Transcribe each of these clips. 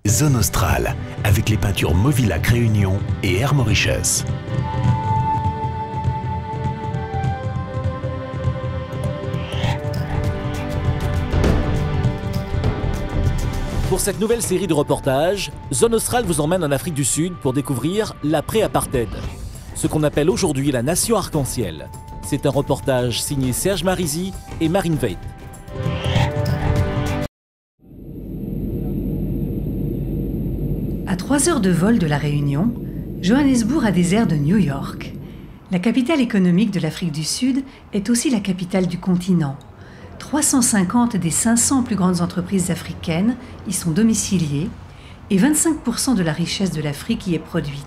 Zone Australe, avec les peintures Mauvillac Réunion et Air Mauritius. Pour cette nouvelle série de reportages, Zone Australe vous emmène en Afrique du Sud pour découvrir l'après-apartheid, ce qu'on appelle aujourd'hui la nation arc-en-ciel. C'est un reportage signé Serge Marisy et Marine Veit. À 3 heures de vol de La Réunion, Johannesburg a des airs de New York. La capitale économique de l'Afrique du Sud est aussi la capitale du continent. 350 des 500 plus grandes entreprises africaines y sont domiciliées et 25% de la richesse de l'Afrique y est produite.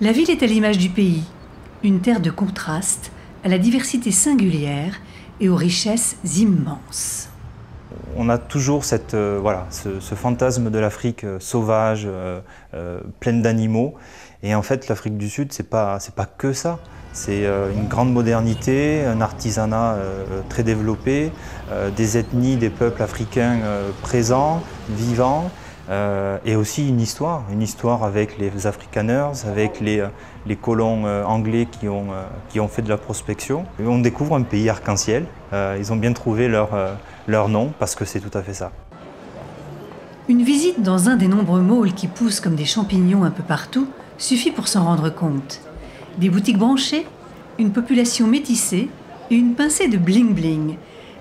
La ville est à l'image du pays, une terre de contraste, à la diversité singulière et aux richesses immenses. On a toujours ce fantasme de l'Afrique sauvage, pleine d'animaux. Et en fait, l'Afrique du Sud, c'est pas que ça. C'est une grande modernité, un artisanat très développé, des ethnies, des peuples africains présents, vivants, et aussi une histoire avec les Afrikaners, avec les colons anglais qui ont fait de la prospection. Et on découvre un pays arc-en-ciel. Ils ont bien trouvé leur nom, parce que c'est tout à fait ça. Une visite dans un des nombreux malls qui poussent comme des champignons un peu partout suffit pour s'en rendre compte. Des boutiques branchées, une population métissée et une pincée de bling-bling.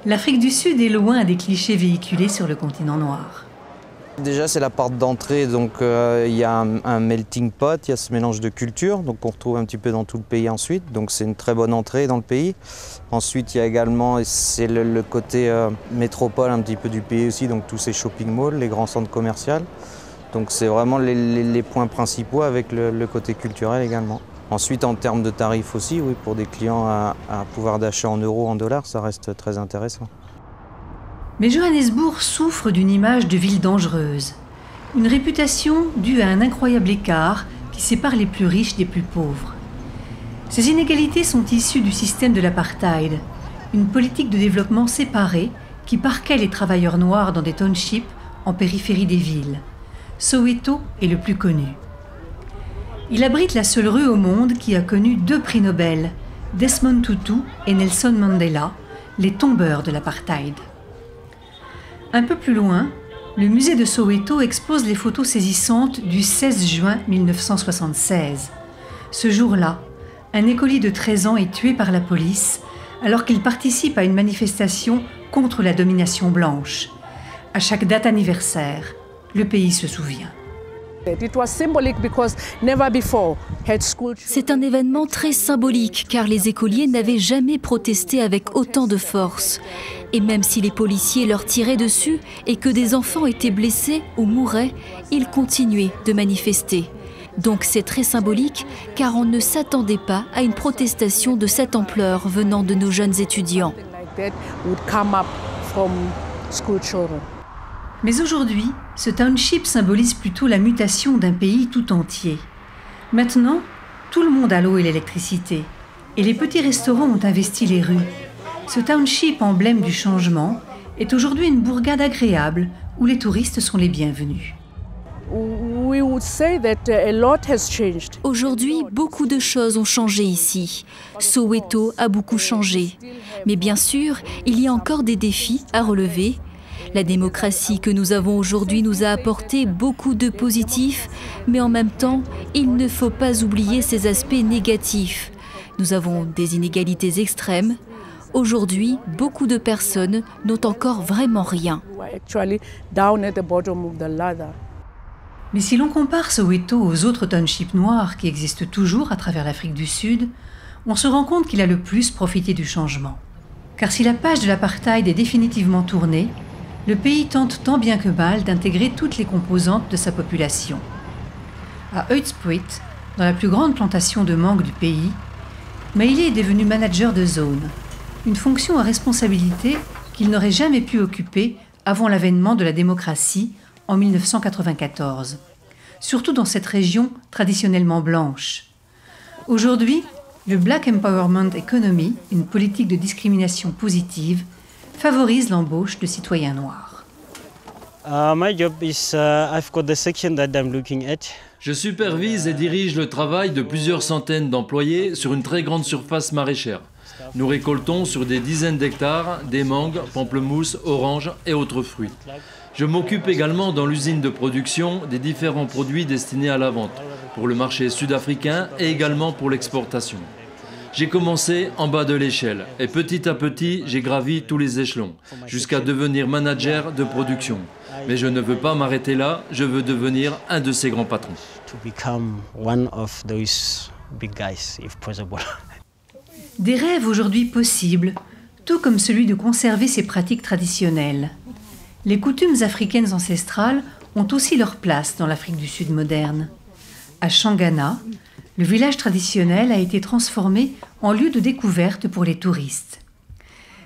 L'Afrique du Sud est loin des clichés véhiculés sur le continent noir. Déjà, c'est la porte d'entrée, donc il y a un melting pot, il y a ce mélange de cultures, donc on retrouve un petit peu dans tout le pays ensuite, donc c'est une très bonne entrée dans le pays. Ensuite, il y a également, c'est le côté métropole un petit peu du pays aussi, donc tous ces shopping malls, les grands centres commerciaux. Donc c'est vraiment les points principaux avec le côté culturel également. Ensuite, en termes de tarifs aussi, oui, pour des clients à pouvoir d'achat en euros, en dollars, ça reste très intéressant. Mais Johannesburg souffre d'une image de ville dangereuse. Une réputation due à un incroyable écart qui sépare les plus riches des plus pauvres. Ces inégalités sont issues du système de l'apartheid, une politique de développement séparée qui parquait les travailleurs noirs dans des townships en périphérie des villes. Soweto est le plus connu. Il abrite la seule rue au monde qui a connu 2 prix Nobel, Desmond Tutu et Nelson Mandela, les tombeurs de l'apartheid. Un peu plus loin, le musée de Soweto expose les photos saisissantes du 16 juin 1976. Ce jour-là, un écolier de 13 ans est tué par la police alors qu'il participe à une manifestation contre la domination blanche. À chaque date anniversaire, le pays se souvient. C'est un événement très symbolique car les écoliers n'avaient jamais protesté avec autant de force. Et même si les policiers leur tiraient dessus et que des enfants étaient blessés ou mouraient, ils continuaient de manifester. Donc c'est très symbolique car on ne s'attendait pas à une protestation de cette ampleur venant de nos jeunes étudiants. Mais aujourd'hui, ce township symbolise plutôt la mutation d'un pays tout entier. Maintenant, tout le monde a l'eau et l'électricité, et les petits restaurants ont investi les rues. Ce township emblème du changement est aujourd'hui une bourgade agréable où les touristes sont les bienvenus. Aujourd'hui, beaucoup de choses ont changé ici. Soweto a beaucoup changé. Mais bien sûr, il y a encore des défis à relever. La démocratie que nous avons aujourd'hui nous a apporté beaucoup de positifs, mais en même temps, il ne faut pas oublier ces aspects négatifs. Nous avons des inégalités extrêmes. Aujourd'hui, beaucoup de personnes n'ont encore vraiment rien. Mais si l'on compare Soweto aux autres townships noirs qui existent toujours à travers l'Afrique du Sud, on se rend compte qu'il a le plus profité du changement. Car si la page de l'apartheid est définitivement tournée, le pays tente tant bien que mal d'intégrer toutes les composantes de sa population. À Hoedspruit, dans la plus grande plantation de mangue du pays, Maïlé est devenu manager de zone, une fonction à responsabilité qu'il n'aurait jamais pu occuper avant l'avènement de la démocratie en 1994, surtout dans cette région traditionnellement blanche. Aujourd'hui, le Black Empowerment Economy, une politique de discrimination positive, favorise l'embauche de citoyens noirs. Je supervise et dirige le travail de plusieurs centaines d'employés sur une très grande surface maraîchère. Nous récoltons sur des dizaines d'hectares des mangues, pamplemousses, oranges et autres fruits. Je m'occupe également dans l'usine de production des différents produits destinés à la vente, pour le marché sud-africain et également pour l'exportation. J'ai commencé en bas de l'échelle et petit à petit, j'ai gravi tous les échelons, jusqu'à devenir manager de production. Mais je ne veux pas m'arrêter là, je veux devenir un de ces grands patrons. Des rêves aujourd'hui possibles, tout comme celui de conserver ses pratiques traditionnelles. Les coutumes africaines ancestrales ont aussi leur place dans l'Afrique du Sud moderne. À Changana, le village traditionnel a été transformé en lieu de découverte pour les touristes.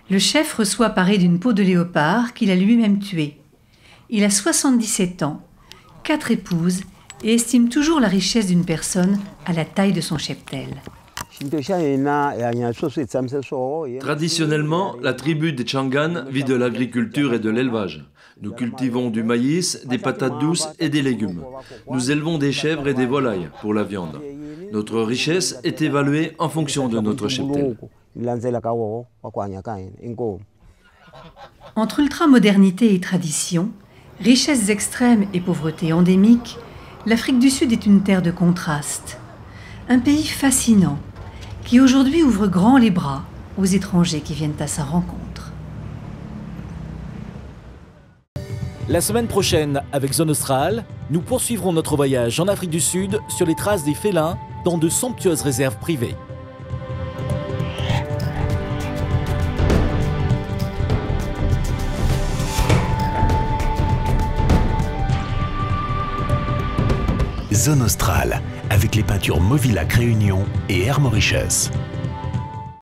Le chef reçoit paré d'une peau de léopard qu'il a lui-même tuée. Il a 77 ans, 4 épouses et estime toujours la richesse d'une personne à la taille de son cheptel. Traditionnellement, la tribu des Changan vit de l'agriculture et de l'élevage. Nous cultivons du maïs, des patates douces et des légumes. Nous élevons des chèvres et des volailles pour la viande. Notre richesse est évaluée en fonction de notre cheptel. Entre ultramodernité et tradition, richesses extrêmes et pauvreté endémique, l'Afrique du Sud est une terre de contraste. Un pays fascinant, qui aujourd'hui ouvre grand les bras aux étrangers qui viennent à sa rencontre. La semaine prochaine, avec Zone Australe, nous poursuivrons notre voyage en Afrique du Sud sur les traces des félins dans de somptueuses réserves privées. Zone Australe, avec les peintures Movilac Réunion et Air Mauritius.